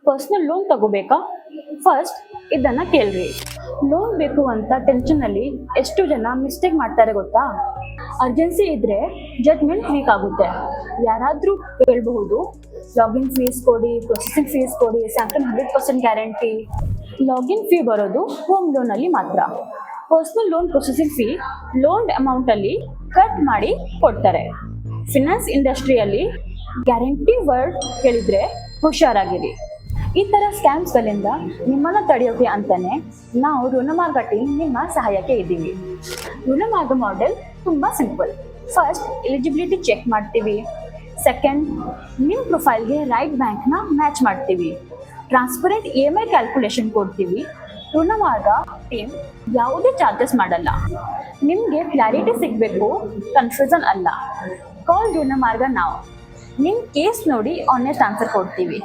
Personal loan ತಗೋಬೇಕಾ? First ಇದನ್ನ ಕೇಳ್ರಿ. ಲೋನ್ ಬೇಕು ಅಂತ ಟೆನ್ಷನ್ ಅಲ್ಲಿ ಎಷ್ಟು ಜನ ಮಿಸ್ಟೇಕ್ ಮಾಡ್ತಾರೆ ಗೊತ್ತಾ? ಅರ್ಜೆನ್ಸಿ ಇದ್ರೆ ಜಡ್ಜ್ಮೆಂಟ್ ವೀಕ್ ಆಗುತ್ತೆ. ಯಾರಾದ್ರೂ ಕೇಳಬಹುದು, ಲಾಗಿನ್ ಫೀಸ್ ಕೊಡಿ, ಪ್ರೊಸೆಸಿಂಗ್ ಫೀಸ್ ಕೊಡಿ, ಸ್ಯಾಂಕ್ಷನ್ 100% ಗ್ಯಾರಂಟಿ. ಲಾಗಿನ್ ಫೀ ಬರೋದು ಹೋಮ್ ಲೋನ್ ಅಲ್ಲಿ ಮಾತ್ರ. Personal loan processing fee loan amount ಅಲ್ಲಿ ಕಟ್ ಮಾಡಿ ಕೊಡ್ತಾರೆ. ಫಿನಾನ್ಸ್ ಇಂಡಸ್ಟ್ರಿಯಲ್ಲಿ ಗ್ಯಾರಂಟಿ ವರ್ಡ್ ಕೇಳಿದ್ರೆ ಹುಷಾರಾಗಿರಿ. ಈ ತರ ಸ್ಕ್ಯಾಮ್ಸ್ ಗಳಿಂದ ನಿಮ್ಮನ್ನ ತಡೆಯೋಕೆ ಅಂತಾನೆ ನಾವು ಋಣಮಾರ್ಗ ಟೀಮ್ ನಿಮ್ಮ ಸಹಾಯಕ್ಕೆ ಇದ್ದೀವಿ. ಋಣಮಾರ್ಗ ಮಾಡೆಲ್ ತುಂಬಾ ಸಿಂಪಲ್. ಫಸ್ಟ್ ಎಲಿಜಿಬಿಲಿಟಿ ಚೆಕ್ ಮಾಡ್ತೀವಿ. ಸೆಕೆಂಡ್, ನಿಮ್ಮ ಪ್ರೊಫೈಲ್ಗೆ ರೈಟ್ ಬ್ಯಾಂಕ್ನ ಮ್ಯಾಚ್ ಮಾಡ್ತೀವಿ. ಟ್ರಾನ್ಸ್ಪರೆಂಟ್ EMI ಕ್ಯಾಲ್ಕುಲೇಷನ್ ಕೊಡ್ತೀವಿ. ಋಣಮಾರ್ಗ ಟೀಮ್ ಯಾವುದೇ ಚಾರ್ಜಸ್ ಮಾಡಲ್ಲ. ನಿಮಗೆ ಕ್ಲಾರಿಟಿ ಸಿಗಬೇಕು, ಕನ್ಫ್ಯೂಷನ್ ಅಲ್ಲ. ಕಾಲ್ ಋಣಮಾರ್ಗ ನಾವು. ನಿಮ್ಮ ಕೇಸ್ ನೋಡಿ ಆನೆಸ್ಟ್ ಆನ್ಸರ್ ಕೊಡ್ತೀವಿ.